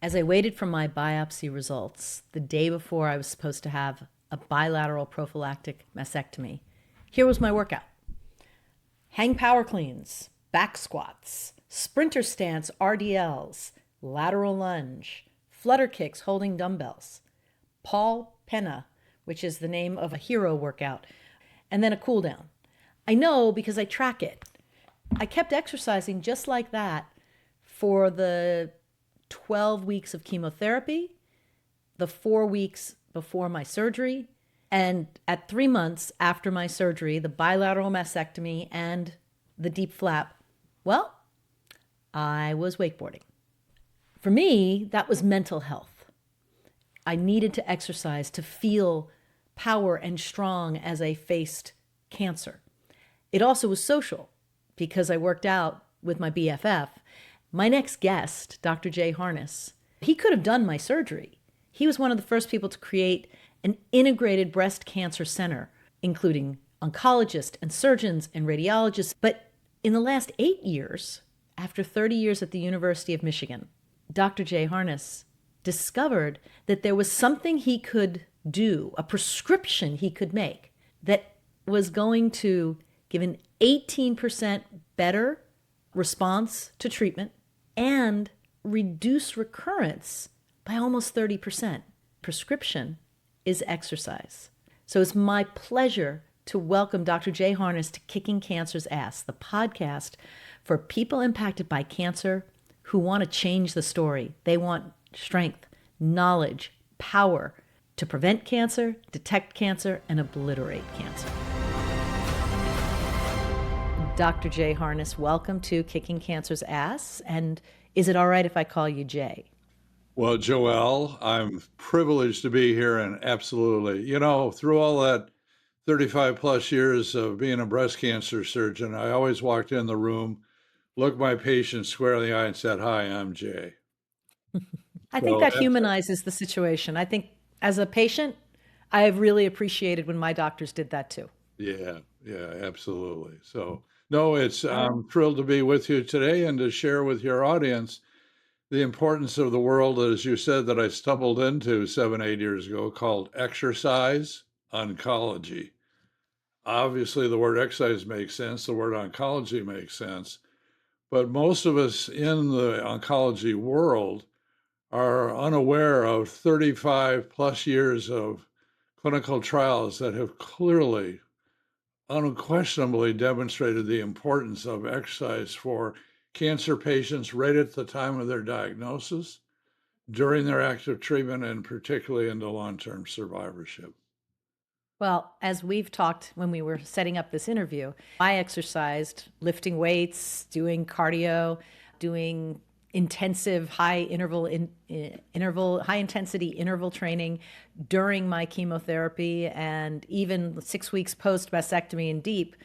As I waited for my biopsy results, the day before I was supposed to have a bilateral prophylactic mastectomy, here was my workout. Hang power cleans, back squats, sprinter stance RDLs, lateral lunge, flutter kicks holding dumbbells, Paul Penna, which is the name of a hero workout, and then a cool down. I know because I track it. I kept exercising just like that for the 12 weeks of chemotherapy, the 4 weeks before my surgery, and at 3 months after my surgery, the bilateral mastectomy and the deep flap. Well, I was wakeboarding. For me, that was mental health. I needed to exercise to feel power and strong as I faced cancer. It also was social because I worked out with my BFF. My next guest, Dr. Jay Harness, he could have done my surgery. He was one of the first people to create an integrated breast cancer center, including oncologists and surgeons and radiologists. But in the last 8 years, after 30 years at the University of Michigan, Dr. Jay Harness discovered that there was something he could do, a prescription he could make that was going to give an 18% better response to treatment and reduce recurrence by almost 30%. Prescription is exercise. So it's my pleasure to welcome Dr. Jay Harness to Kicking Cancer's Ass, the podcast for people impacted by cancer who want to change the story. They want strength, knowledge, power to prevent cancer, detect cancer, and obliterate cancer. Dr. Jay Harness, welcome to Kicking Cancer's Ass. And is it all right if I call you Jay? Well, Joelle, I'm privileged to be here, and absolutely. Through all that 35 plus years of being a breast cancer surgeon, I always walked in the room, looked my patient square in the eye and said, "Hi, I'm Jay." I think So that that's, humanizes the situation. I think as a patient, I have really appreciated when my doctors did that too. yeah, absolutely. So, no, All right. I'm thrilled to be with you today and to share with your audience the importance of the world, as you said, that I stumbled into 7, 8 years ago called exercise oncology. Obviously, the word exercise makes sense, the word oncology makes sense, but most of us in the oncology world are unaware of 35 plus years of clinical trials that have clearly, unquestionably demonstrated the importance of exercise for cancer patients right at the time of their diagnosis, during their active treatment, and particularly into long-term survivorship. Well, as we've talked when we were setting up this interview, I exercised lifting weights, doing cardio, doing intensive high intensity interval training during my chemotherapy, and even 6 weeks post mastectomy and deep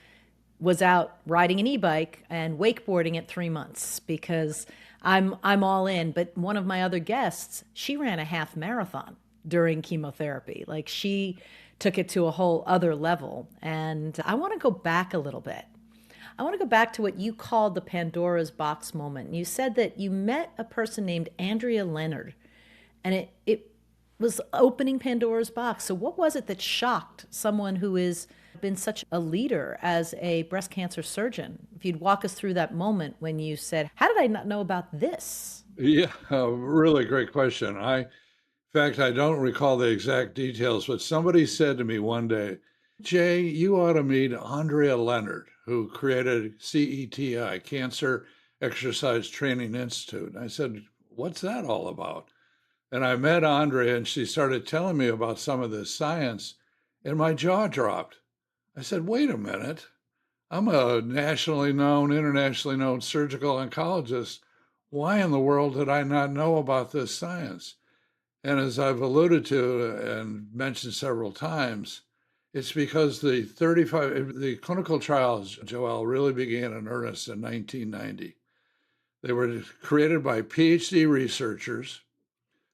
was out riding an e-bike and wakeboarding at 3 months because I'm all in. But one of my other guests, she ran a half marathon during chemotherapy. Like, she took it to a whole other level. And I want to go back a little bit. I want to go back to what you called the Pandora's box moment. You said that you met a person named Andrea Leonard, and it was opening Pandora's box. So what was it that shocked someone who has been such a leader as a breast cancer surgeon? If you'd walk us through that moment when you said, how did I not know about this? Yeah, really great question. In fact, I don't recall the exact details, but somebody said to me one day, "Jay, you ought to meet Andrea Leonard, who created CETI, Cancer Exercise Training Institute." And I said, "What's that all about?" And I met Andrea, and she started telling me about some of this science, and my jaw dropped. I said, "Wait a minute. I'm a nationally known, internationally known surgical oncologist. Why in the world did I not know about this science?" And as I've alluded to and mentioned several times, it's because the clinical trials, Joel, really began in earnest in 1990. They were created by PhD researchers,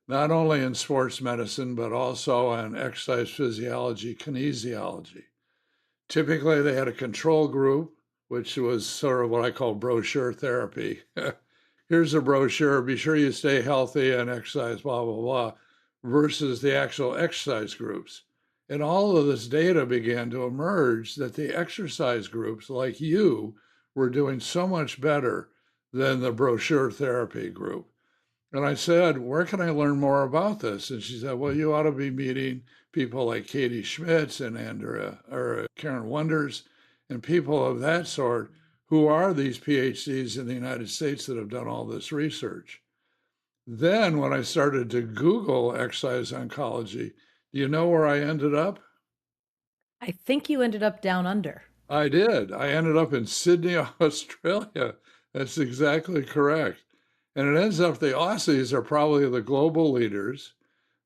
not only in sports medicine, but also in exercise physiology, kinesiology. Typically, they had a control group, which was sort of what I call brochure therapy, here's a brochure, be sure you stay healthy and exercise, blah, blah, blah, versus the actual exercise groups. And all of this data began to emerge that the exercise groups, like you, were doing so much better than the brochure therapy group. And I said, where can I learn more about this? And she said, well, you ought to be meeting people like Katie Schmitz and Andrea or Karen Wonders and people of that sort who are these PhDs in the United States that have done all this research. Then when I started to Google exercise oncology, do you know where I ended up? I think you ended up down under. I did. I ended up in Sydney, Australia. That's exactly correct. And it ends up the Aussies are probably the global leaders.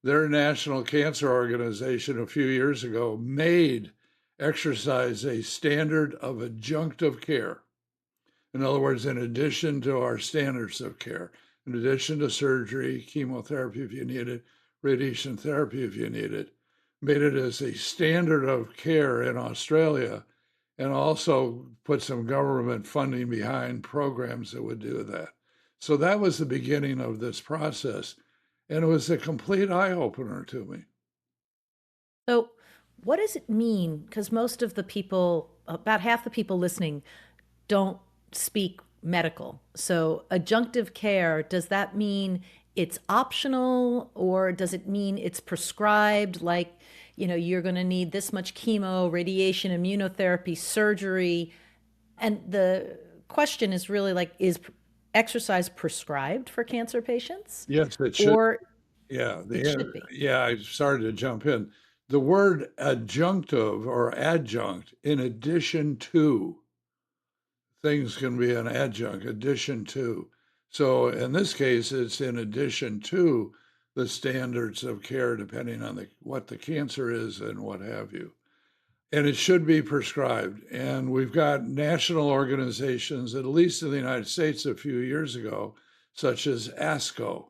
Their National Cancer Organization a few years ago made exercise a standard of adjunctive care. In other words, in addition to our standards of care, in addition to surgery, chemotherapy if you need it, radiation therapy if you need it, made it as a standard of care in Australia and also put some government funding behind programs that would do that. So that was the beginning of this process. And it was a complete eye opener to me. So, what does it mean? Because most of the people, about half the people listening, don't speak medical. So, adjunctive care, does that mean it's optional or does it mean it's prescribed? Like, you're going to need this much chemo, radiation, immunotherapy, surgery. And the question is really like, is exercise prescribed for cancer patients? Yes, it should. Or Yeah, it should be. yeah, I started to jump in. The word adjunctive or adjunct, in addition to, things can be an adjunct, addition to. So in this case, it's in addition to the standards of care, depending on what the cancer is and what have you. And it should be prescribed. And we've got national organizations, at least in the United States a few years ago, such as ASCO,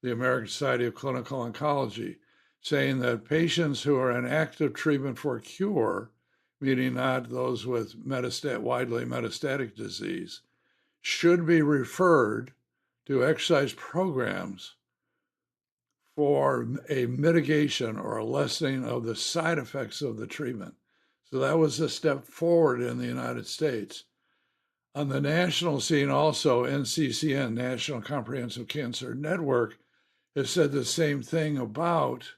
the American Society of Clinical Oncology, saying that patients who are in active treatment for cure, meaning not those with widely metastatic disease, should be referred to exercise programs for a mitigation or a lessening of the side effects of the treatment. So that was a step forward in the United States. On the national scene, also, NCCN, National Comprehensive Cancer Network, has said the same thing about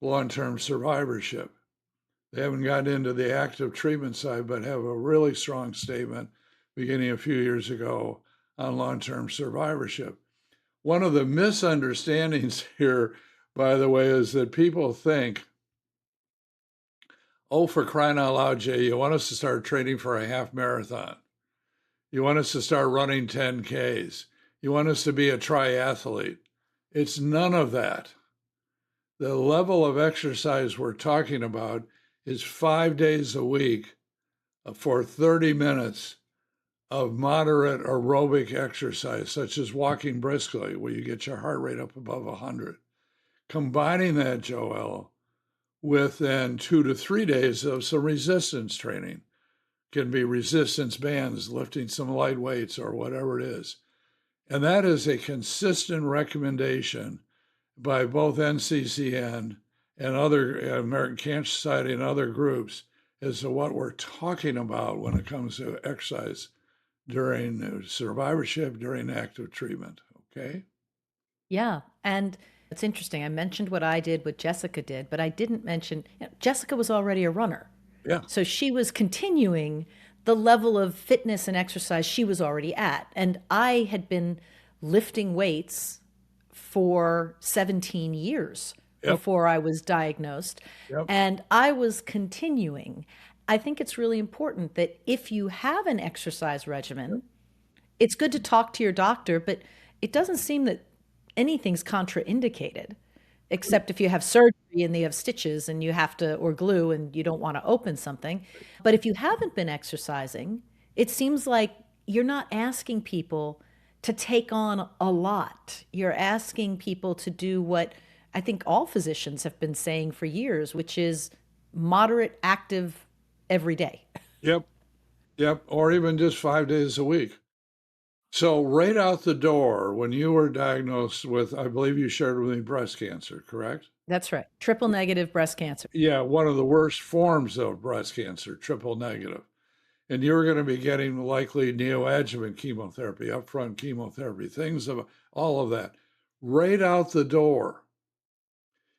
long-term survivorship. They haven't gotten into the active treatment side, but have a really strong statement beginning a few years ago on long-term survivorship. One of the misunderstandings here, by the way, is that people think, oh, for crying out loud, Jay, you want us to start training for a half marathon. You want us to start running 10Ks. You want us to be a triathlete. It's none of that. The level of exercise we're talking about is 5 days a week for 30 minutes of moderate aerobic exercise, such as walking briskly, where you get your heart rate up above 100. Combining that, Joel, with then 2 to 3 days of some resistance training. Can be resistance bands, lifting some light weights or whatever it is. And that is a consistent recommendation by both NCCN and other American Cancer Society and other groups as to what we're talking about when it comes to exercise during survivorship, during active treatment. Okay? Yeah. And it's interesting. I mentioned what I did, what Jessica did, but I didn't mention Jessica was already a runner. Yeah. So she was continuing the level of fitness and exercise she was already at. And I had been lifting weights for 17 years Yep. before I was diagnosed. Yep. And I was continuing. I think it's really important that if you have an exercise regimen, it's good to talk to your doctor, but it doesn't seem that anything's contraindicated, except if you have surgery and they have stitches and you have to, or glue and you don't want to open something. But if you haven't been exercising, it seems like you're not asking people to take on a lot. You're asking people to do what I think all physicians have been saying for years, which is moderate, active every day. Yep. Yep. Or even just 5 days a week. So right out the door, when you were diagnosed with, I believe you shared with me breast cancer, correct? That's right. Triple negative breast cancer. Yeah, one of the worst forms of breast cancer, triple negative. And you're going to be getting likely neoadjuvant chemotherapy, upfront chemotherapy, things of all of that. Right out the door,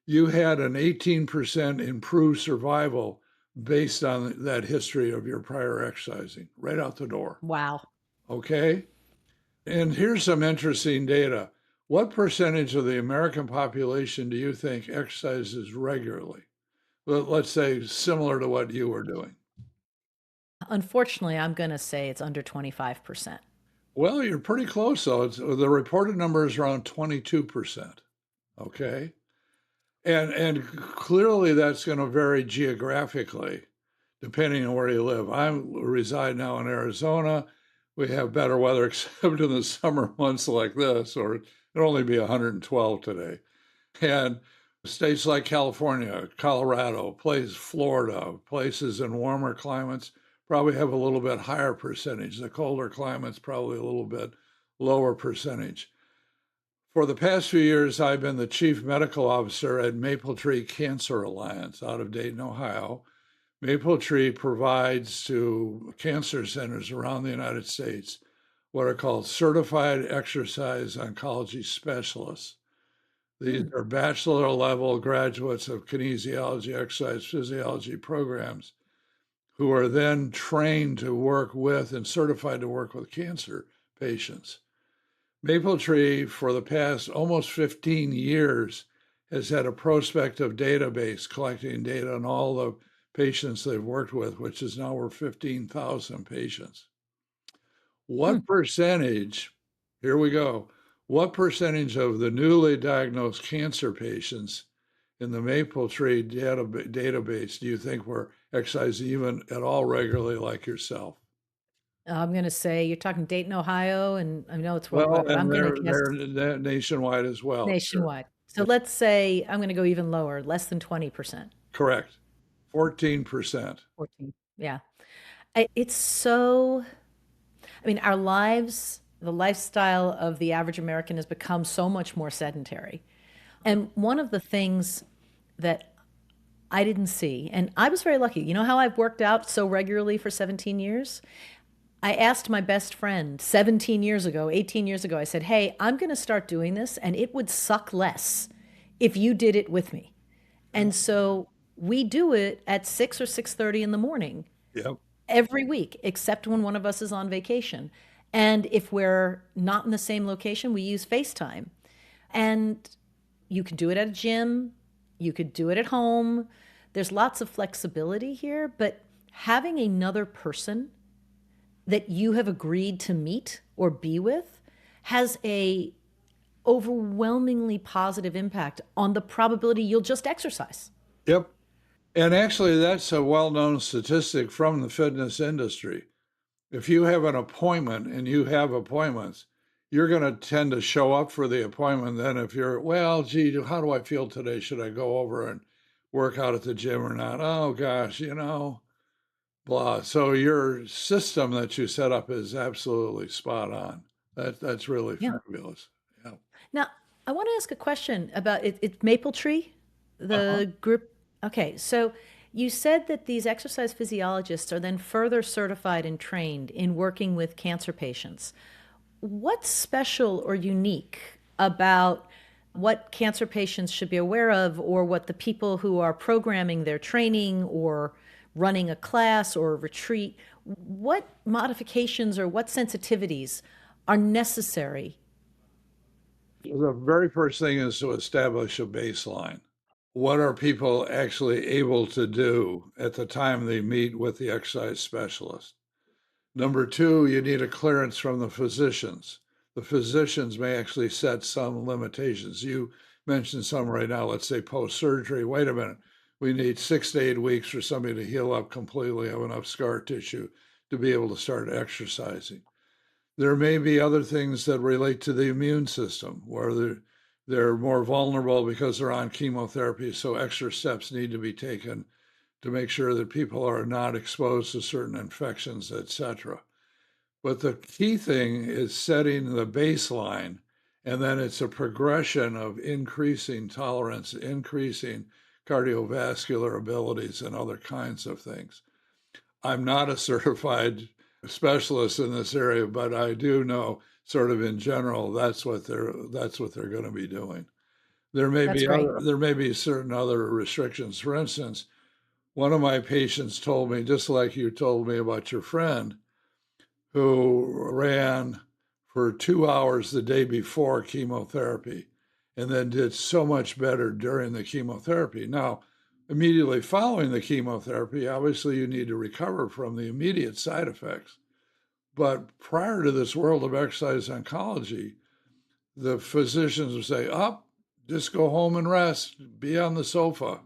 you had an 18% improved survival based on that history of your prior exercising, right out the door. Wow. Okay? And here's some interesting data. What percentage of the American population do you think exercises regularly? Let's say similar to what you were doing. Unfortunately, I'm going to say it's under 25%. Well, you're pretty close, though. The reported number is around 22%. Okay. And clearly that's going to vary geographically depending on where you live. I reside now in Arizona. We have better weather except in the summer months like this, or it'll only be 112 today. And states like California, Colorado, Florida, places in warmer climates probably have a little bit higher percentage. The colder climates probably a little bit lower percentage. For the past few years, I've been the chief medical officer at Maple Tree Cancer Alliance out of Dayton, Ohio. Maple Tree provides to cancer centers around the United States what are called certified exercise oncology specialists. These Hmm. are bachelor level graduates of kinesiology, exercise physiology programs who are then trained to work with and certified to work with cancer patients. Maple Tree, for the past almost 15 years, has had a prospective database collecting data on all the patients they've worked with, which is now over 15,000 patients. Hmm. What percentage, here we go, what percentage of the newly diagnosed cancer patients in the Maple Tree database do you think were exercising even at all regularly like yourself? I'm going to say you're talking Dayton, Ohio, and I know it's Well, worldwide, but I'm and going to guess they're nationwide as well. Sure. nationwide. So let's say I'm going to go even lower, less than 20%. Correct. 14%. 14. Yeah. It's so, I mean, our lives, the lifestyle of the average American has become so much more sedentary. And one of the things that I didn't see, and I was very lucky. You know how I've worked out so regularly for 17 years? I asked my best friend 17 years ago, 18 years ago, I said, hey, I'm going to start doing this, and it would suck less if you did it with me. And so we do it at 6 or 6:30 in the morning Yep. every week, except when one of us is on vacation. And if we're not in the same location, we use FaceTime. And you could do it at a gym, you could do it at home. There's lots of flexibility here, but having another person that you have agreed to meet or be with has a overwhelmingly positive impact on the probability you'll just exercise. Yep. And actually, that's a well known statistic from the fitness industry. If you have an appointment and you have appointments, you're going to tend to show up for the appointment. Then, if you're, well, gee, how do I feel today? Should I go over and work out at the gym or not? Oh, gosh, blah. So, your system that you set up is absolutely spot on. That's really Yeah. fabulous. Yeah. Now, I want to ask a question about it. It's Maple Tree, Uh-huh. the group. Okay, so you said that these exercise physiologists are then further certified and trained in working with cancer patients. What's special or unique about what cancer patients should be aware of, or what the people who are programming their training or running a class or a retreat, what modifications or what sensitivities are necessary? The very first thing is to establish a baseline. What are people actually able to do at the time they meet with the exercise specialist? Number two, you need a clearance from the physicians. The physicians may actually set some limitations. You mentioned some right now, let's say post surgery. Wait a minute, we need 6 to 8 weeks for somebody to heal up completely, have enough scar tissue to be able to start exercising. There may be other things that relate to the immune system where they're more vulnerable because they're on chemotherapy. So extra steps need to be taken to make sure that people are not exposed to certain infections, etc. But the key thing is setting the baseline, and then it's a progression of increasing tolerance, increasing cardiovascular abilities, and other kinds of things. I'm not a certified specialist in this area, but I do know sort of in general that's what they're going to be doing. That's great. There may be certain other restrictions. For instance, one of my patients told me, just like you told me about your friend, who ran for 2 hours the day before chemotherapy and then did so much better during the chemotherapy. Now, immediately following the chemotherapy, obviously you need to recover from the immediate side effects. But prior to this world of exercise oncology, the physicians would say, up, just go home and rest, be on the sofa.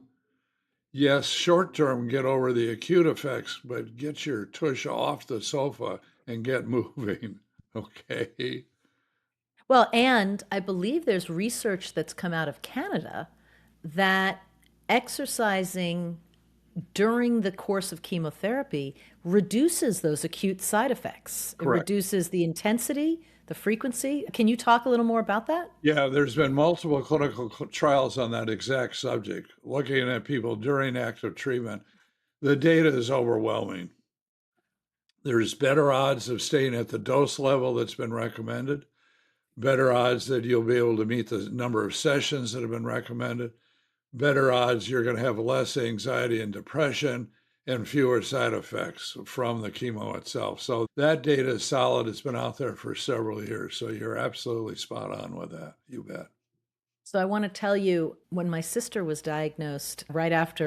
Yes, short term, get over the acute effects, but get your tush off the sofa and get moving. Okay. Well, and I believe there's research that's come out of Canada that exercising during the course of chemotherapy reduces those acute side effects. It Correct. reduces the intensity, the frequency. Can you talk a little more about that? Yeah, there's been multiple clinical trials on that exact subject, looking at people during active treatment. The data is overwhelming. There's better odds of staying at the dose level that's been recommended, better odds that you'll be able to meet the number of sessions that have been recommended, better odds you're going to have less anxiety and depression and fewer side effects from the chemo itself. So that data is solid. It's been out there for several years. So you're absolutely spot on with that. You bet. So I want to tell you when my sister was diagnosed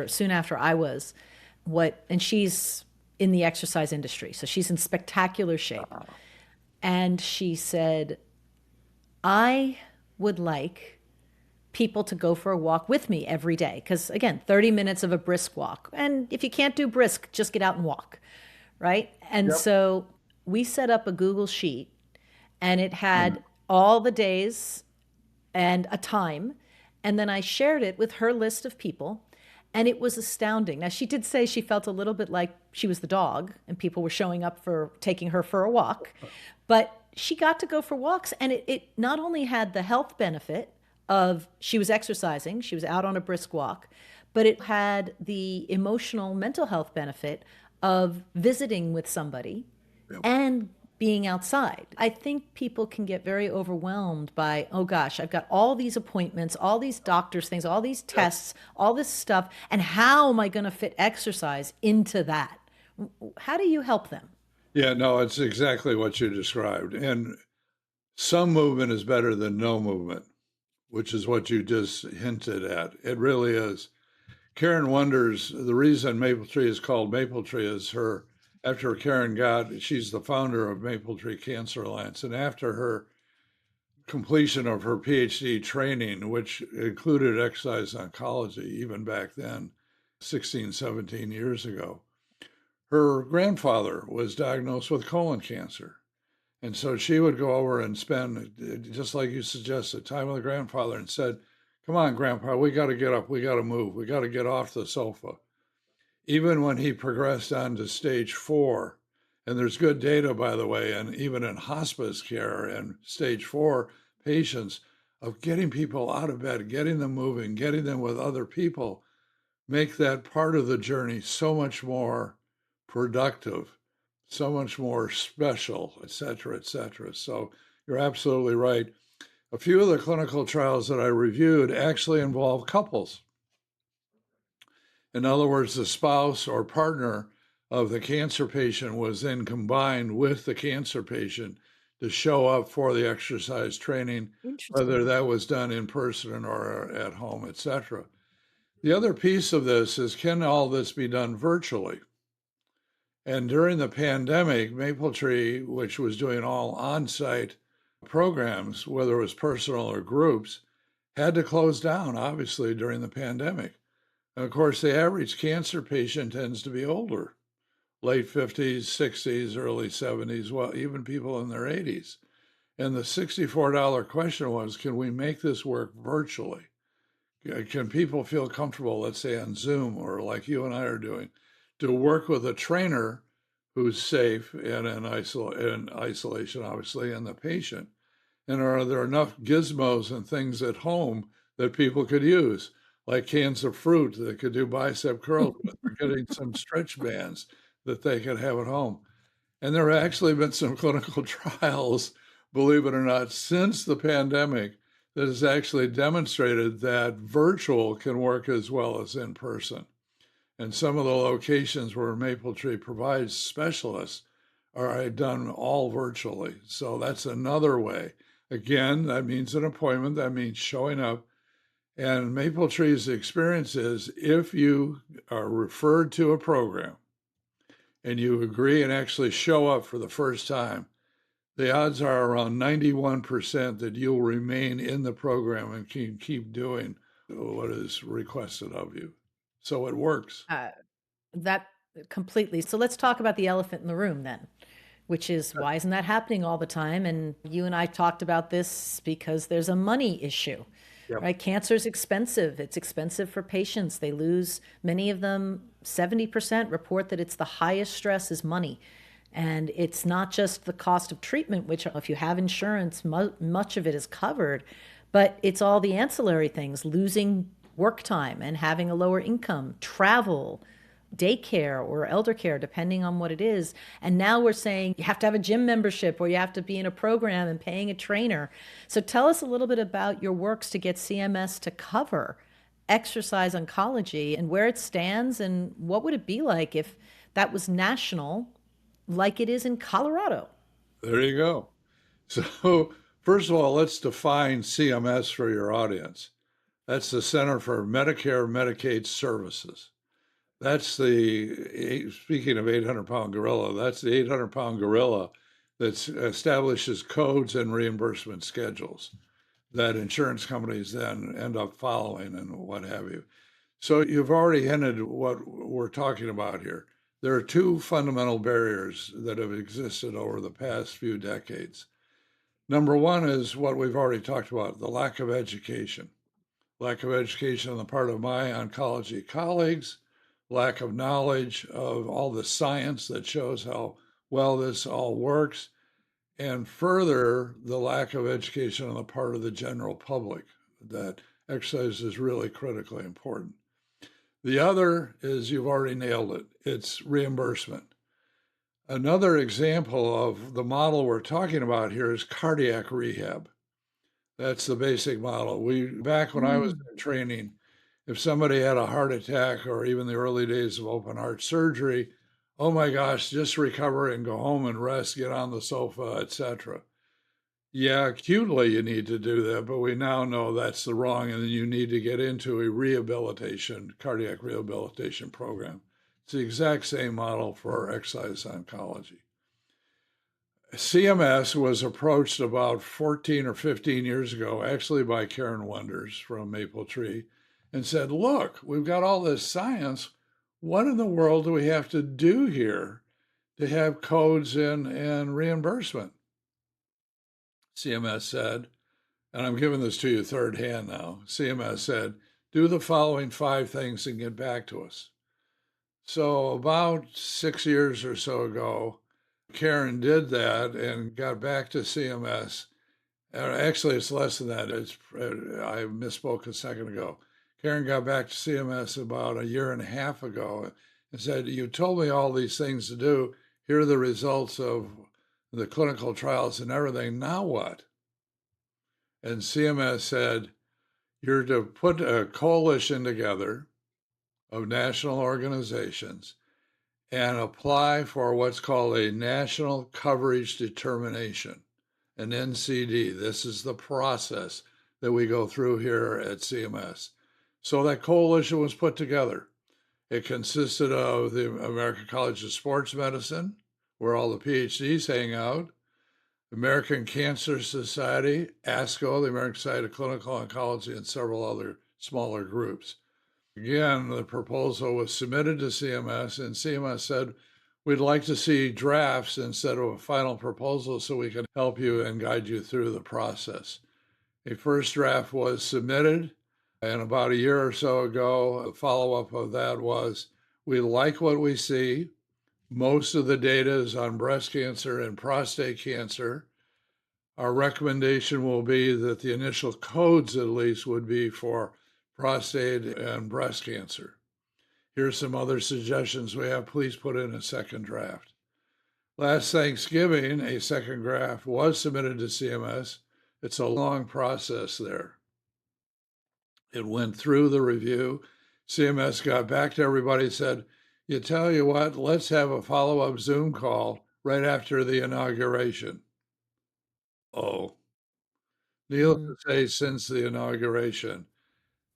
soon after I was, and she's in the exercise industry. So she's in spectacular shape. And she said, I would like people to go for a walk with me every day. Because again, 30 minutes of a brisk walk. And if you can't do brisk, just get out and walk. Right. And Yep. so we set up a Google Sheet and it had all the days and a time. And then I shared it with her list of people. And it was astounding. Now, she did say she felt a little bit like she was the dog and people were showing up for taking her for a walk. But she got to go for walks. And it not only had the health benefit of she was exercising, she was out on a brisk walk, but it had the emotional, mental health benefit of visiting with somebody Yep. and being outside. I think people can get very overwhelmed by, oh gosh, I've got all these appointments, all these doctors' things, all these tests, all this stuff, and how am I going to fit exercise into that? How do you help them? Yeah, no, it's exactly what you described. And some movement is better than no movement, which is what you just hinted at. It really is. Karen wonders the reason Maple Tree is called Maple Tree is after she's the founder of Maple Tree Cancer Alliance, and after her completion of her PhD training, which included exercise oncology, even back then, 16, 17 years ago, her grandfather was diagnosed with colon cancer. And so she would go over and spend, just like you suggested, time with the grandfather and said, come on, Grandpa, we got to get up. We got to move. We got to get off the sofa. Even when he progressed on to stage 4, and there's good data, by the way, and even in hospice care and stage 4 patients, of getting people out of bed, getting them moving, getting them with other people, make that part of the journey so much more productive, so much more special, et cetera, et cetera. So you're absolutely right. A few of the clinical trials that I reviewed actually involve couples. In other words, the spouse or partner of the cancer patient was then combined with the cancer patient to show up for the exercise training, whether Interesting. that was done in person or at home, et cetera. The other piece of this is, can all this be done virtually? And during the pandemic, Mapletree, which was doing all on-site programs, whether it was personal or groups, had to close down, obviously, during the pandemic. And of course, the average cancer patient tends to be older, late 50s, 60s, early 70s, well, even people in their 80s. And the $64 question was, can we make this work virtually? Can people feel comfortable, let's say on Zoom or like you and I are doing, to work with a trainer who's safe and in isolation, obviously, and the patient? And are there enough gizmos and things at home that people could use, like cans of fruit that could do bicep curls with, or getting some stretch bands that they could have at home? And there have actually been some clinical trials, believe it or not, since the pandemic that has actually demonstrated that virtual can work as well as in person. And some of the locations where Mapletree provides specialists are done all virtually. So that's another way. Again, that means an appointment, that means showing up. And Mapletree's experience is if you are referred to a program and you agree and actually show up for the first time, the odds are around 91% that you'll remain in the program and can keep doing what is requested of you. So it works. Uh, that completely. So let's talk about the elephant in the room then, which is why isn't that happening all the time? And you and I talked about this because there's a money issue, Yep. right? Cancer is expensive. It's expensive for patients. They lose, many of them, 70% report that it's the highest stress is money. And it's not just the cost of treatment, which if you have insurance, much of it is covered, but it's all the ancillary things, losing work time and having a lower income, travel, daycare or elder care, depending on what it is. And now we're saying you have to have a gym membership or you have to be in a program and paying a trainer. So tell us a little bit about your works to get CMS to cover exercise oncology and where it stands and what would it be like if that was national like it is in Colorado. There you go. So, first of all, let's define CMS for your audience. That's the Center for Medicare Medicaid Services. That's speaking of 800-pound gorilla, that's the 800-pound gorilla that establishes codes and reimbursement schedules that insurance companies then end up following and what have you. So you've already hinted what we're talking about here. There are two fundamental barriers that have existed over the past few decades. Number one is what we've already talked about, the lack of education. Lack of education on the part of my oncology colleagues, lack of knowledge of all the science that shows how well this all works, and further, the lack of education on the part of the general public that exercise is really critically important. The other is you've already nailed it. It's reimbursement. Another example of the model we're talking about here is cardiac rehab. That's the basic model. Back when I was Mm. in training, if somebody had a heart attack or even the early days of open heart surgery, oh my gosh, just recover and go home and rest, get on the sofa, etc. Yeah, acutely you need to do that, but we now know that's the wrong, and then you need to get into a cardiac rehabilitation program. It's the exact same model for exercise oncology. CMS was approached about 14 or 15 years ago, actually by Karen Wonders from Mapletree, and said, look, we've got all this science. What in the world do we have to do here to have codes and reimbursement? CMS said, and I'm giving this to you third hand now. CMS said, do the following 5 things and get back to us. So about 6 years or so ago, Karen did that and got back to CMS. And actually, it's less than that. I misspoke a second ago. Karen got back to CMS about a year and a half ago and said, you told me all these things to do. Here are the results of the clinical trials and everything. Now what? And CMS said, you're to put a coalition together of national organizations and apply for what's called a National Coverage Determination, an NCD. This is the process that we go through here at CMS. So that coalition was put together. It consisted of the American College of Sports Medicine, where all the PhDs hang out, American Cancer Society, ASCO, the American Society of Clinical Oncology, and several other smaller groups. Again, the proposal was submitted to CMS, and CMS said, we'd like to see drafts instead of a final proposal so we can help you and guide you through the process. A first draft was submitted, and about a year or so ago, a follow-up of that was, we like what we see. Most of the data is on breast cancer and prostate cancer. Our recommendation will be that the initial codes, at least, would be for prostate and breast cancer. Here's some other suggestions we have. Please put in a second draft. Last Thanksgiving, a second draft was submitted to CMS. It's a long process there. It went through the review. CMS got back to everybody and said, you tell you what, let's have a follow-up Zoom call right after the inauguration. Oh, needless Mm. to say, since the inauguration,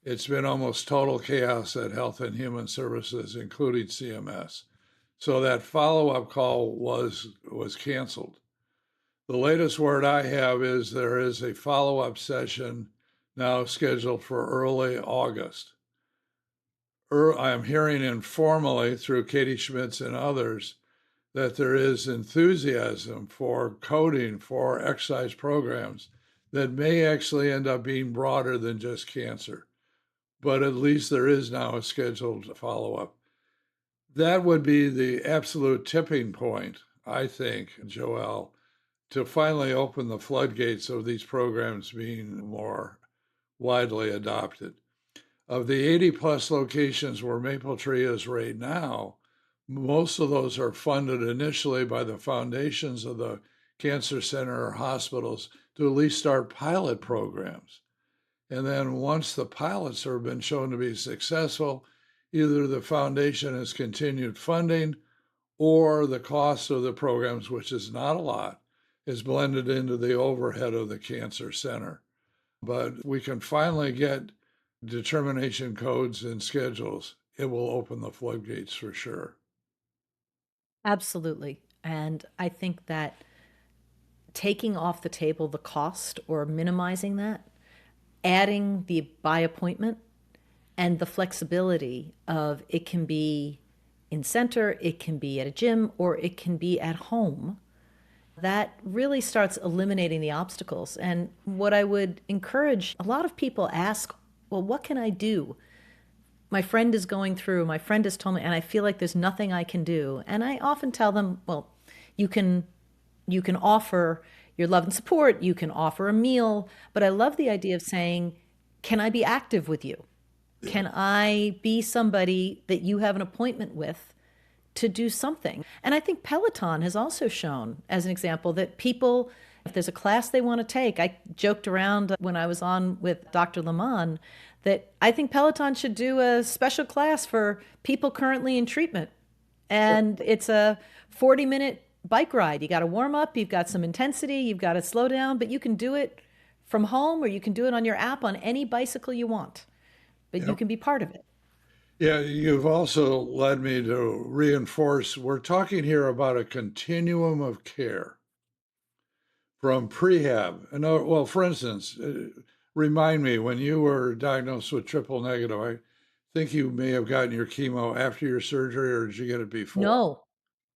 it's been almost total chaos at Health and Human Services, including CMS. So that follow-up call was canceled. The latest word I have is there is a follow-up session now scheduled for early August. I'm hearing informally through Katie Schmitz and others that there is enthusiasm for coding for exercise programs that may actually end up being broader than just cancer. But at least there is now a scheduled follow-up. That would be the absolute tipping point, I think, Joelle, to finally open the floodgates of these programs being more widely adopted. Of the 80 plus locations where Maple Tree is right now, most of those are funded initially by the foundations of the cancer center or hospitals to at least start pilot programs. And then once the pilots have been shown to be successful, either the foundation has continued funding or the cost of the programs, which is not a lot, is blended into the overhead of the cancer center. But we can finally get determination codes and schedules. It will open the floodgates for sure. Absolutely. And I think that taking off the table the cost or minimizing that, adding the by appointment and the flexibility of it can be in center, it can be at a gym, or it can be at home, that really starts eliminating the obstacles. And what I would encourage, a lot of people ask, well, what can I do? My friend is going through, my friend has told me, and I feel like there's nothing I can do. And I often tell them, well, you can offer your love and support, you can offer a meal, but I love the idea of saying, can I be active with you? Can I be somebody that you have an appointment with to do something? And I think Peloton has also shown, as an example, that people, if there's a class they want to take, I joked around when I was on with Dr. Lamont that I think Peloton should do a special class for people currently in treatment. And it's a 40-minute bike ride. You got to warm up, you've got some intensity, you've got to slow down, but you can do it from home or you can do it on your app on any bicycle you want, but you Yep. can be part of it. Yeah, you've also led me to reinforce we're talking here about a continuum of care from prehab. And well, for instance, remind me when you were diagnosed with triple negative, I think you may have gotten your chemo after your surgery, or did you get it before? No,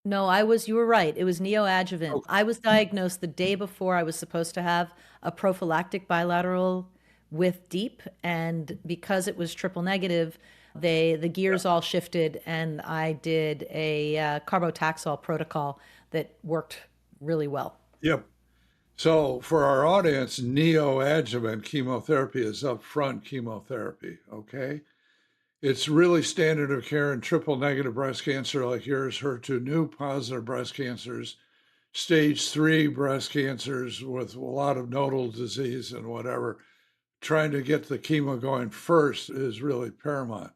no, you were right. It was neoadjuvant. Okay. I was diagnosed the day before I was supposed to have a prophylactic bilateral with DEEP. And because it was triple negative, the gears all shifted and I did a carbotaxol protocol that worked really well. Yep. So for our audience, neoadjuvant chemotherapy is upfront chemotherapy. Okay. It's really standard of care in triple negative breast cancer like yours, HER2 new positive breast cancers, stage 3 breast cancers with a lot of nodal disease and whatever. Trying to get the chemo going first is really paramount.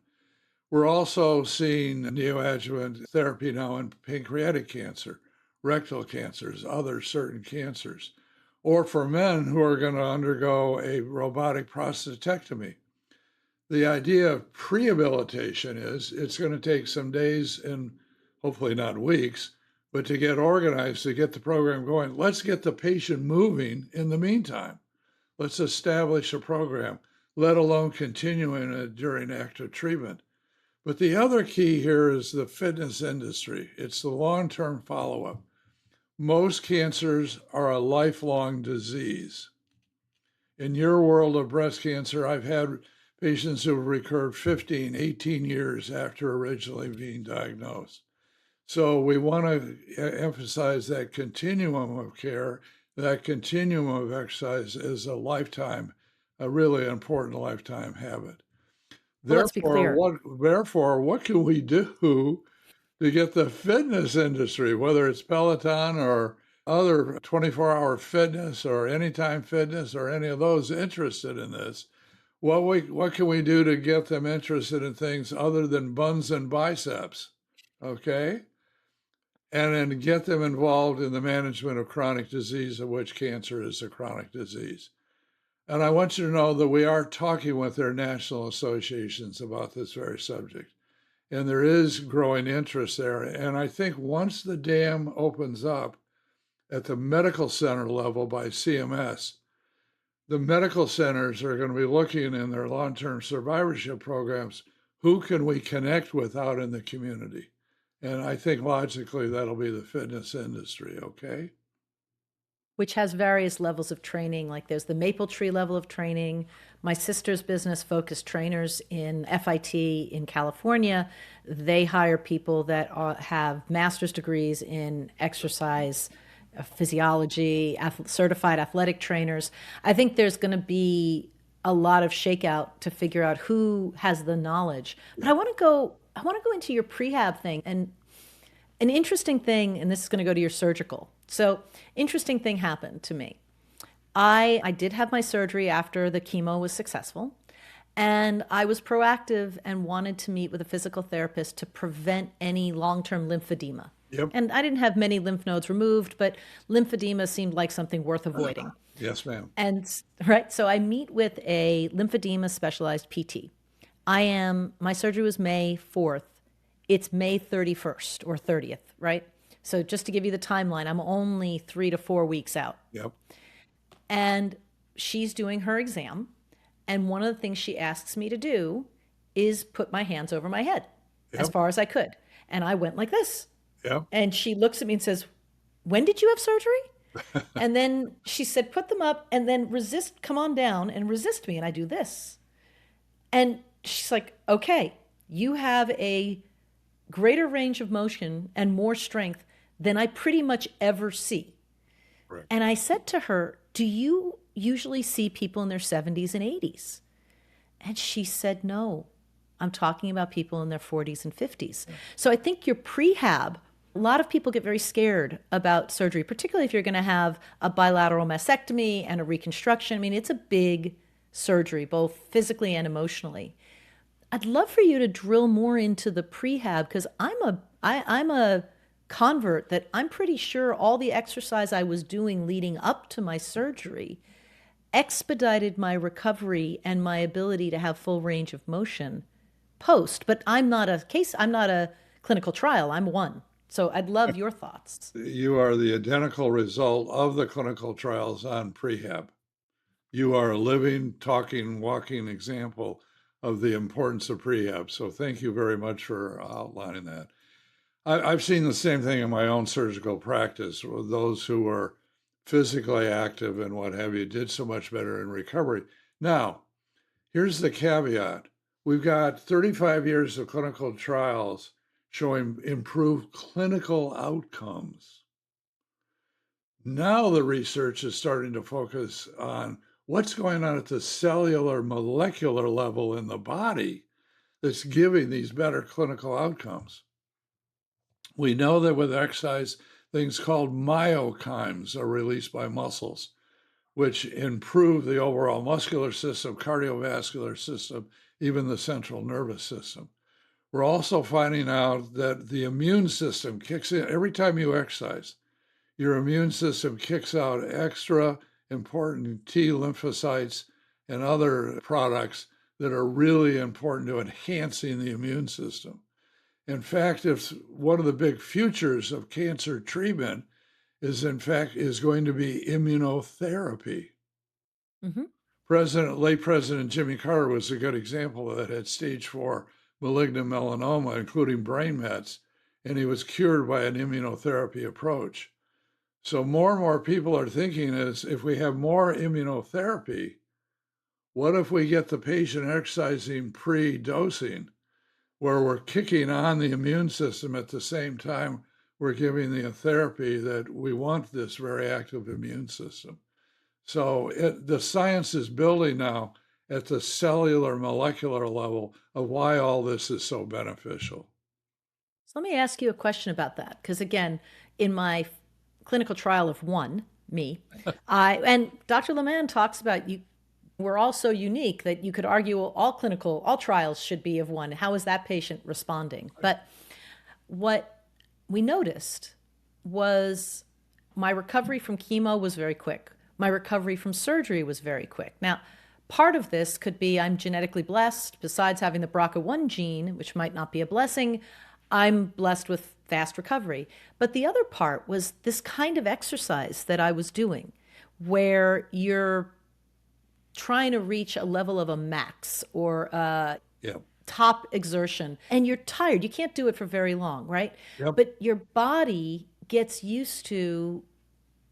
We're also seeing neoadjuvant therapy now in pancreatic cancer, rectal cancers, other certain cancers, or for men who are going to undergo a robotic prostatectomy. The idea of prehabilitation is it's going to take some days and hopefully not weeks, but to get organized, to get the program going. Let's get the patient moving in the meantime. Let's establish a program, let alone continuing it during active treatment. But the other key here is the fitness industry. It's the long-term follow-up. Most cancers are a lifelong disease. In your world of breast cancer, I've had patients who've recurred 15, 18 years after originally being diagnosed. So we want to emphasize that continuum of care, that continuum of exercise is a lifetime, a really important lifetime habit. Well, let's be Therefore, clear. what can we do to get the fitness industry, whether it's Peloton or other 24-hour fitness or anytime fitness or any of those interested in this? What can we do to get them interested in things other than buns and biceps? Okay? And then get them involved in the management of chronic disease, of which cancer is a chronic disease. And I want you to know that we are talking with their national associations about this very subject. And there is growing interest there. And I think once the dam opens up at the medical center level by CMS, the medical centers are going to be looking in their long-term survivorship programs, who can we connect with out in the community? And I think logically that'll be the fitness industry, okay? Which has various levels of training. Like there's the Maple Tree level of training. My sister's business focused trainers in FIT in California. They hire people that have master's degrees in exercise physiology, certified athletic trainers. I think there's going to be a lot of shakeout to figure out who has the knowledge. But I want to go. I want to go into your prehab thing, and an interesting thing, and this is going to go to your surgical. So, interesting thing happened to me. I did have my surgery after the chemo was successful, and I was proactive and wanted to meet with a physical therapist to prevent any long-term lymphedema. Yep. And I didn't have many lymph nodes removed, but lymphedema seemed like something worth avoiding. Yes, ma'am. And right, so I meet with a lymphedema specialized PT. My surgery was May 4th. It's May 31st or 30th, right? So just to give you the timeline, I'm only 3 to 4 weeks out. Yep. And she's doing her exam. And one of the things she asks me to do is put my hands over my head as Yep. far as I could. And I went like this. Yep. And she looks at me and says, "When did you have surgery?" And then she said, "Put them up and then resist, come on down and resist me." And I do this. And she's like, "Okay, you have a greater range of motion and more strength than I pretty much ever see." Right. And I said to her, "Do you usually see people in their 70s and 80s?" And she said, "No, I'm talking about people in their 40s and 50s. So I think your prehab, a lot of people get very scared about surgery, particularly if you're going to have a bilateral mastectomy and a reconstruction. I mean, it's a big surgery, both physically and emotionally. I'd love for you to drill more into the prehab because I'm a convert that I'm pretty sure all the exercise I was doing leading up to my surgery expedited my recovery and my ability to have full range of motion post. But I'm not a clinical trial. I'm one. So I'd love your thoughts. You are the identical result of the clinical trials on prehab. You are a living, talking, walking example of the importance of prehab. So thank you very much for outlining that. I've seen the same thing in my own surgical practice. With those who were physically active and what have you did so much better in recovery. Now, here's the caveat. We've got 35 years of clinical trials showing improved clinical outcomes. Now the research is starting to focus on what's going on at the cellular, molecular level in the body that's giving these better clinical outcomes. We know that with exercise, things called myokines are released by muscles, which improve the overall muscular system, cardiovascular system, even the central nervous system. We're also finding out that the immune system kicks in every time you exercise. Your immune system kicks out extra important T lymphocytes and other products that are really important to enhancing the immune system. In fact, if one of the big futures of cancer treatment is going to be immunotherapy. Mm-hmm. Late President Jimmy Carter was a good example of that. Had stage 4 malignant melanoma, including brain mets, and he was cured by an immunotherapy approach. So more and more people are thinking is if we have more immunotherapy, what if we get the patient exercising pre-dosing? where we're kicking on the immune system at the same time we're giving the therapy that we want this very active immune system. So the science is building now at the cellular molecular level of why all this is so beneficial. So let me ask you a question about that. Because again, in my clinical trial of one, me, and Dr. Leman talks about you, we're all so unique that you could argue all trials should be of one. How is that patient responding? But what we noticed was my recovery from chemo was very quick. My recovery from surgery was very quick. Now, part of this could be I'm genetically blessed. Besides having the BRCA1 gene, which might not be a blessing, I'm blessed with fast recovery. But the other part was this kind of exercise that I was doing, where you're trying to reach a level of a max or a Yeah. top exertion, and you're tired. You can't do it for very long, right? Yep. But your body gets used to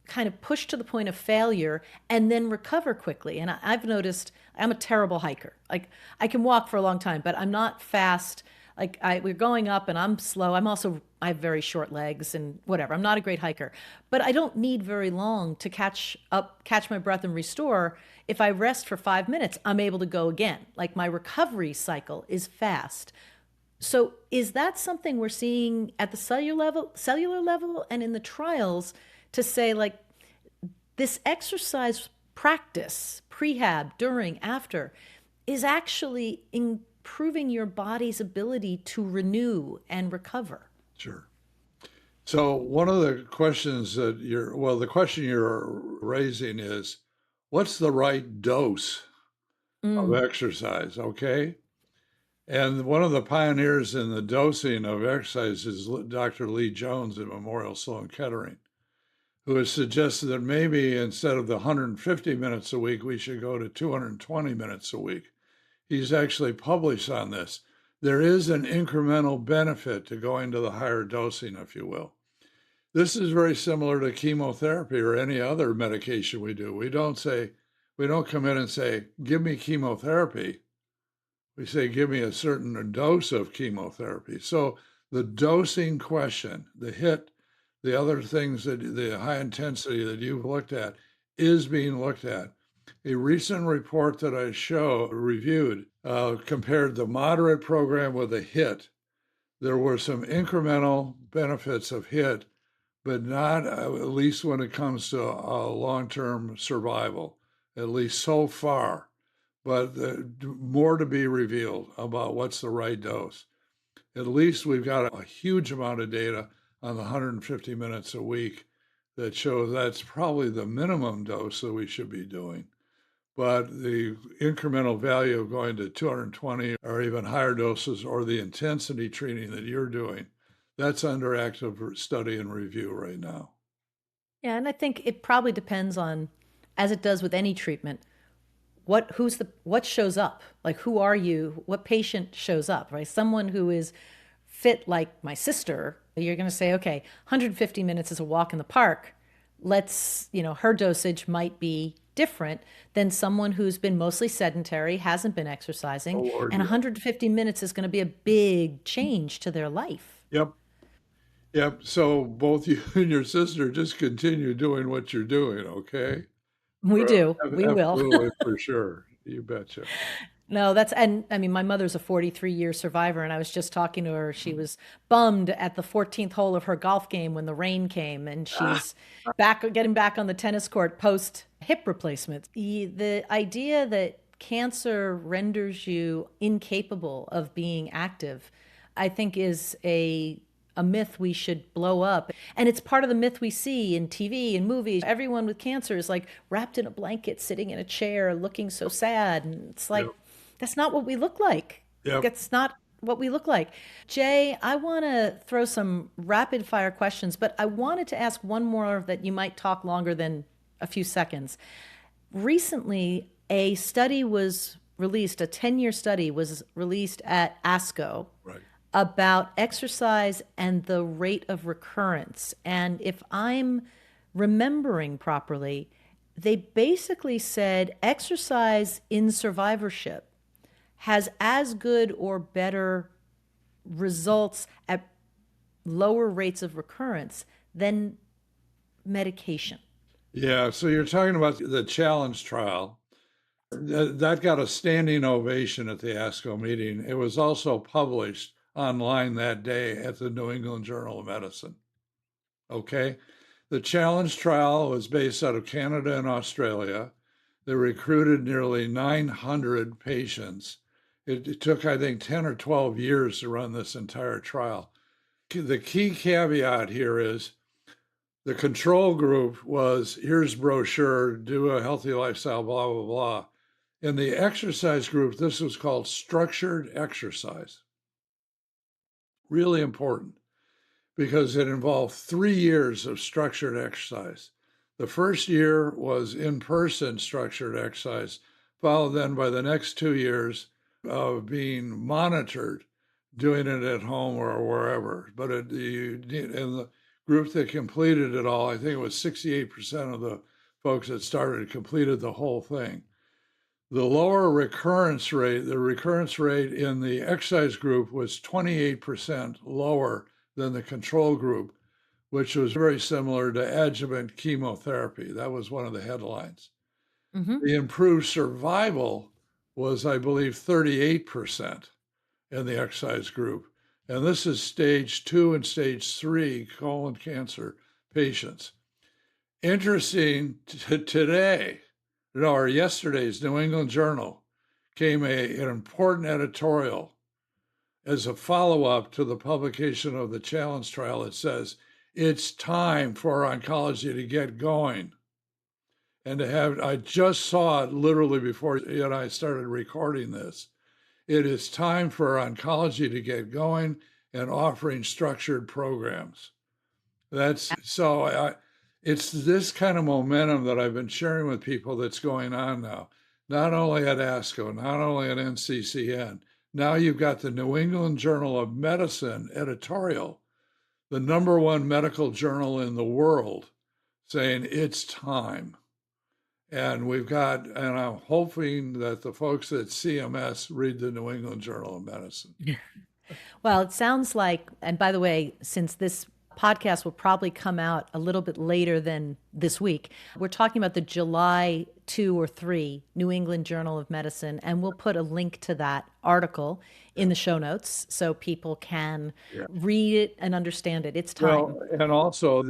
kind of push to the point of failure and then recover quickly. And I've noticed I'm a terrible hiker. Like I can walk for a long time, but I'm not fast. Like we're going up and I'm slow. I have very short legs and whatever. I'm not a great hiker, but I don't need very long to catch my breath and restore. If I rest for 5 minutes, I'm able to go again. Like my recovery cycle is fast. So is that something we're seeing at the cellular level and in the trials to say like this exercise practice, prehab, during, after, is actually improving your body's ability to renew and recover? Sure. So one of the questions that the question you're raising is, what's the right dose of Mm. exercise? Okay. And one of the pioneers in the dosing of exercise is Dr. Lee Jones at Memorial Sloan Kettering, who has suggested that maybe instead of the 150 minutes a week, we should go to 220 minutes a week. He's actually published on this. There is an incremental benefit to going to the higher dosing, if you will. This is very similar to chemotherapy or any other medication we do. We don't come in and say, give me chemotherapy. We say, give me a certain dose of chemotherapy. So the dosing question, the HIT, the other things that the high intensity that you've looked at is being looked at. A recent report that I reviewed compared the moderate program with a HIT. There were some incremental benefits of HIT, but not at least when it comes to long-term survival, at least so far. But more to be revealed about what's the right dose. At least we've got a huge amount of data on the 150 minutes a week that shows that's probably the minimum dose that we should be doing. But the incremental value of going to 220 or even higher doses or the intensity training that you're doing, that's under active study and review right now. Yeah, and I think it probably depends on, as it does with any treatment, what shows up. Like who are you? What patient shows up, right? Someone who is fit like my sister, you're going to say, okay, 150 minutes is a walk in the park. Her dosage might be different than someone who's been mostly sedentary, hasn't been exercising, Oh, Lord, and yeah. 150 minutes is going to be a big change to their life. Yep. Yep. So both you and your sister just continue doing what you're doing, okay? We do. We will. Absolutely, for sure. You betcha. No, and I mean, my mother's a 43-year survivor, and I was just talking to her. She was bummed at the 14th hole of her golf game when the rain came, and she's getting back on the tennis court post hip replacement. The idea that cancer renders you incapable of being active, I think, is a myth we should blow up. And it's part of the myth we see in TV and movies. Everyone with cancer is like wrapped in a blanket, sitting in a chair, looking so sad. And it's like, Yep. that's not what we look like. Yep. That's not what we look like. Jay, I want to throw some rapid fire questions, but I wanted to ask one more that you might talk longer than a few seconds. Recently, a 10-year study was released at ASCO. Right. About exercise and the rate of recurrence. And if I'm remembering properly, they basically said exercise in survivorship has as good or better results at lower rates of recurrence than medication. Yeah, so you're talking about the challenge trial. That got a standing ovation at the ASCO meeting. It was also published online that day at the New England Journal of Medicine. Okay. The challenge trial was based out of Canada and Australia. They recruited nearly 900 patients. It took, I think, 10 or 12 years to run this entire trial. The key caveat here is the control group was here's brochure, do a healthy lifestyle, blah, blah, blah. In the exercise group, this was called structured exercise. Really important because it involved 3 years of structured exercise. The first year was in-person structured exercise, followed then by the next 2 years of being monitored, doing it at home or wherever. But in the group that completed it all, I think it was 68% of the folks that started completed the whole thing. The lower recurrence rate, the recurrence rate in the exercise group was 28% lower than the control group, which was very similar to adjuvant chemotherapy. That was one of the headlines. Mm-hmm. The improved survival was, I believe, 38% in the exercise group. And this is stage 2 and stage 3 colon cancer patients. Interesting today, or yesterday's New England Journal came an important editorial as a follow-up to the publication of the challenge trial. It says, it's time for oncology to get going. And to have, I just saw it literally before you and I started recording this. It is time for oncology to get going and offering structured programs. It's this kind of momentum that I've been sharing with people that's going on now, not only at ASCO, not only at NCCN. Now you've got the New England Journal of Medicine editorial, the #1 medical journal in the world, saying it's time. And I'm hoping that the folks at CMS read the New England Journal of Medicine. Well, it sounds like, and by the way, since this podcast will probably come out a little bit later than this week, we're talking about the July 2 or 3 New England Journal of Medicine, and we'll put a link to that article in the show notes so people can read it and understand it. It's time. Well, and also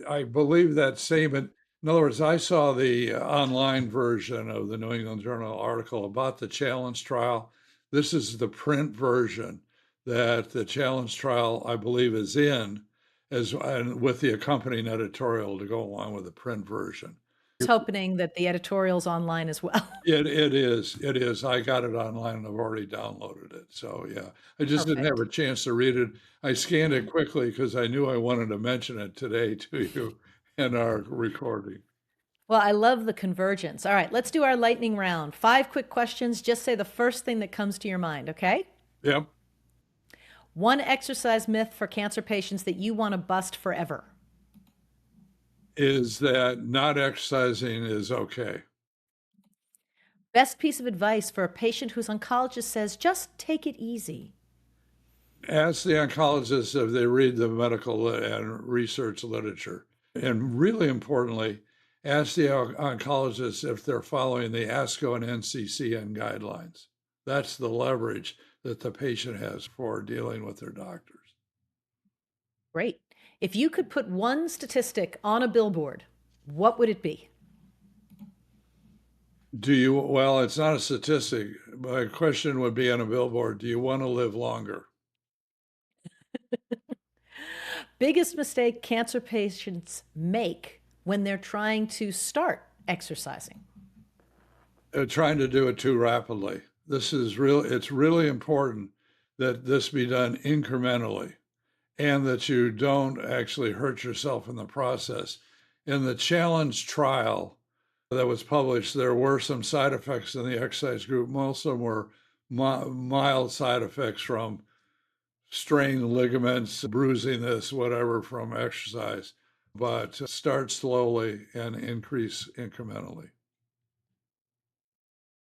I believe that same, in other words, I saw the online version of the New England Journal article about the challenge trial. This is the print version that the challenge trial, I believe, is in, and with the accompanying editorial to go along with the print version. I was hoping that the editorial's online as well. It is. I got it online and I've already downloaded it. So yeah, I just didn't have a chance to read it. I scanned it quickly because I knew I wanted to mention it today to you in our recording. Well, I love the convergence. All right, let's do our lightning round. 5 quick questions. Just say the first thing that comes to your mind, okay? Yep. One exercise myth for cancer patients that you want to bust forever. Is that not exercising is okay. Best piece of advice for a patient whose oncologist says, just take it easy. Ask the oncologist if they read the medical and research literature. And really importantly, ask the oncologist if they're following the ASCO and NCCN guidelines. That's the leverage that the patient has for dealing with their doctors. Great. If you could put one statistic on a billboard, what would it be? Well, it's not a statistic. My question would be on a billboard, do you want to live longer? Biggest mistake cancer patients make when they're trying to start exercising? Trying to do it too rapidly. It's really important that this be done incrementally and that you don't actually hurt yourself in the process. In the challenge trial that was published, there were some side effects in the exercise group. Most of them were mild side effects from strained ligaments, bruising this, whatever, from exercise, but start slowly and increase incrementally.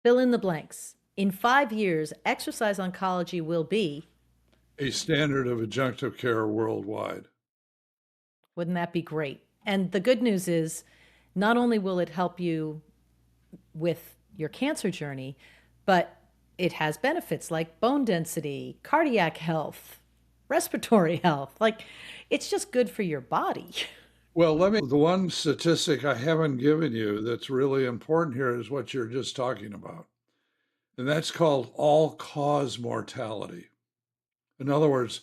Fill in the blanks. In 5 years, exercise oncology will be a standard of adjunctive care worldwide. Wouldn't that be great? And the good news is, not only will it help you with your cancer journey, but it has benefits like bone density, cardiac health, respiratory health. Like, it's just good for your body. Well, the one statistic I haven't given you that's really important here is what you're just talking about. And that's called all-cause mortality. In other words,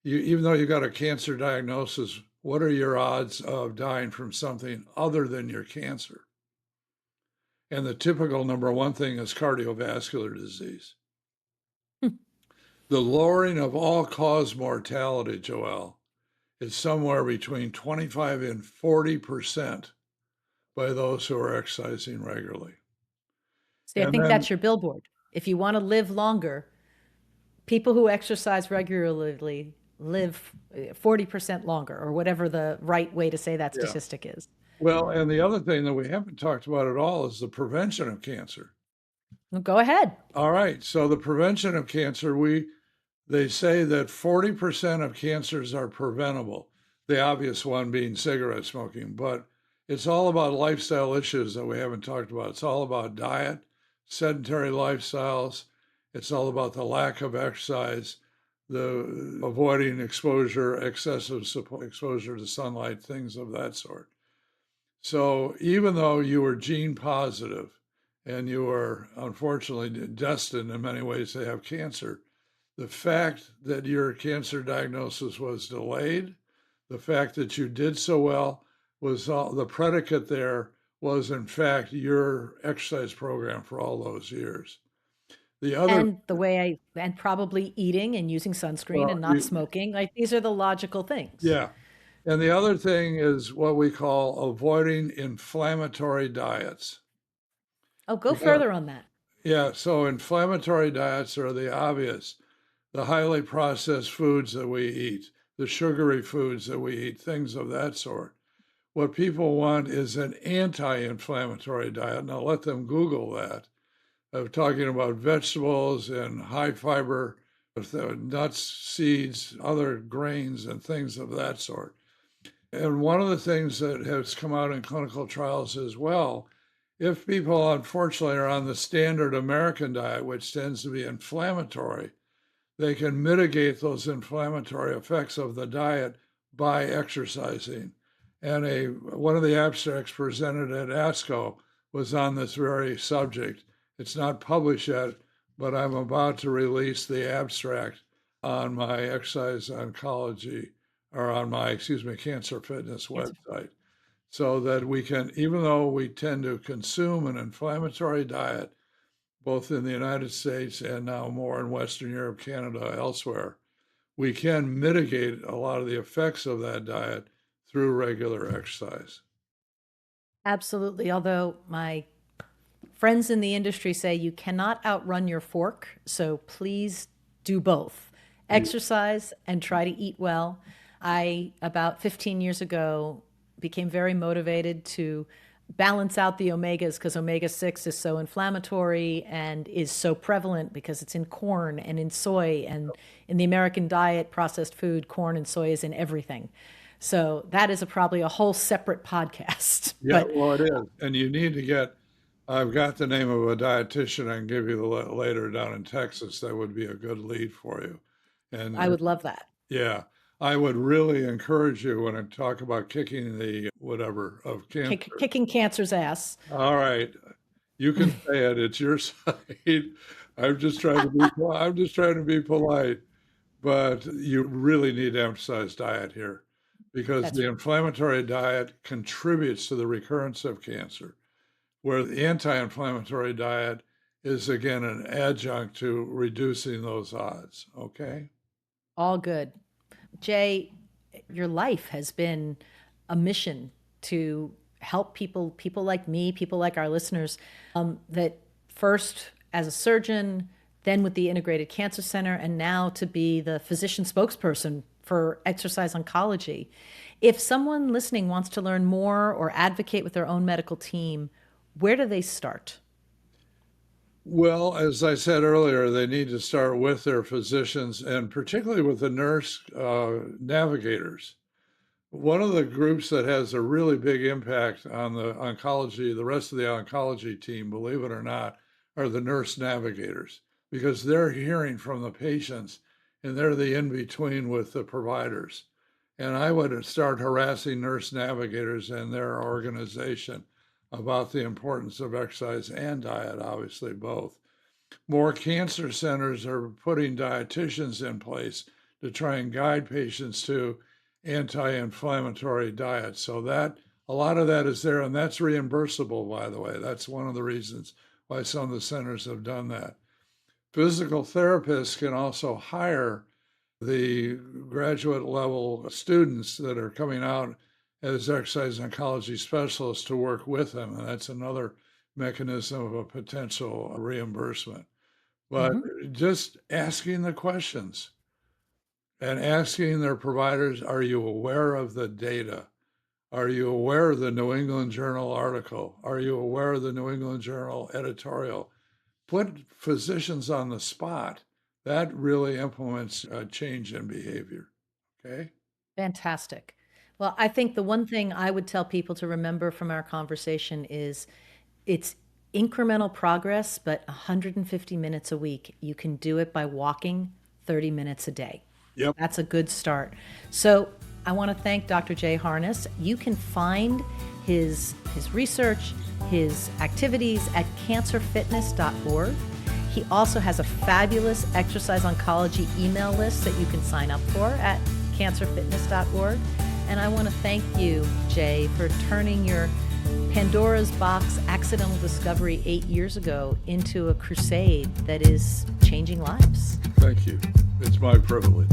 even though you got a cancer diagnosis, what are your odds of dying from something other than your cancer? And the typical number one thing is cardiovascular disease. The lowering of all-cause mortality, Joelle, is somewhere between 25 and 40% by those who are exercising regularly. See, I And think then, that's your billboard. If you want to live longer, people who exercise regularly live 40% longer, or whatever the right way to say that yeah. statistic is. Well, and the other thing that we haven't talked about at all is the prevention of cancer. Well, go ahead. All right. So the prevention of cancer, they say that 40% of cancers are preventable. The obvious one being cigarette smoking, but it's all about lifestyle issues that we haven't talked about. It's all about diet, sedentary lifestyles. It's all about the lack of exercise, the avoiding exposure, excessive exposure to sunlight, things of that sort. So even though you were gene positive and you were unfortunately destined in many ways to have cancer, the fact that your cancer diagnosis was delayed, the fact that you did so well was the predicate there was in fact your exercise program for all those years. The other, And the way and probably eating and using sunscreen well, and not smoking, like these are the logical things. yeah. And the other thing is what we call avoiding inflammatory diets. Oh, go Because, further on that. yeah, so inflammatory diets are the obvious, the highly processed foods that we eat, the sugary foods that we eat, things of that sort. What people want is an anti-inflammatory diet. Now let them Google that. Of talking about vegetables and high fiber, nuts, seeds, other grains, and things of that sort. And one of the things that has come out in clinical trials as well, if people unfortunately are on the standard American diet, which tends to be inflammatory, they can mitigate those inflammatory effects of the diet by exercising. And one of the abstracts presented at ASCO was on this very subject. It's not published yet, but I'm about to release the abstract on my exercise oncology, or on my, cancer fitness website, so that we can, even though we tend to consume an inflammatory diet, both in the United States and now more in Western Europe, Canada, elsewhere, we can mitigate a lot of the effects of that diet through regular exercise. Absolutely. Although my friends in the industry say you cannot outrun your fork, so please do both. Exercise and try to eat well. I, about 15 years ago, became very motivated to balance out the omegas because omega-6 is so inflammatory and is so prevalent because it's in corn and in soy, and in the American diet, processed food, corn and soy is in everything. So that is probably a whole separate podcast. Yeah, But well, it is. And you need to I've got the name of a dietitian I can give you later down in Texas. That would be a good lead for you. And I would love that. yeah, I would really encourage you when I talk about kicking the whatever of cancer. Kicking cancer's ass. All right, you can say it. It's your side. I'm just trying to be polite, but you really need to emphasize diet here because That's the inflammatory diet contributes to the recurrence of cancer, where the anti-inflammatory diet is again an adjunct to reducing those odds. Okay. all good. Jay, your life has been a mission to help people like me, people like our listeners, that first as a surgeon, then with the Integrated Cancer Center, and now to be the physician spokesperson for exercise oncology. If someone listening wants to learn more or advocate with their own medical team, where do they start? Well, as I said earlier, they need to start with their physicians and particularly with the nurse navigators. One of the groups that has a really big impact on the oncology, the rest of the oncology team, believe it or not, are the nurse navigators because they're hearing from the patients and they're the in between with the providers. And I would start harassing nurse navigators and their organization about the importance of exercise and diet, obviously, both. More cancer centers are putting dietitians in place to try and guide patients to anti-inflammatory diets. So that a lot of that is there, and that's reimbursable, by the way. That's one of the reasons why some of the centers have done that. Physical therapists can also hire the graduate level students that are coming out as exercise oncology specialists to work with them. And that's another mechanism of a potential reimbursement. But just asking the questions and asking their providers, are you aware of the data? Are you aware of the New England Journal article? Are you aware of the New England Journal editorial? Put physicians on the spot. That really implements a change in behavior. Okay. Fantastic. Well, I think the one thing I would tell people to remember from our conversation is it's incremental progress, but 150 minutes a week. You can do it by walking 30 minutes a day. Yep. That's a good start. So I want to thank Dr. Jay Harness. You can find his research, his activities at cancerfitness.org. He also has a fabulous exercise oncology email list that you can sign up for at cancerfitness.org. And I want to thank you, Jay, for turning your Pandora's box accidental discovery 8 years ago into a crusade that is changing lives. Thank you. It's my privilege.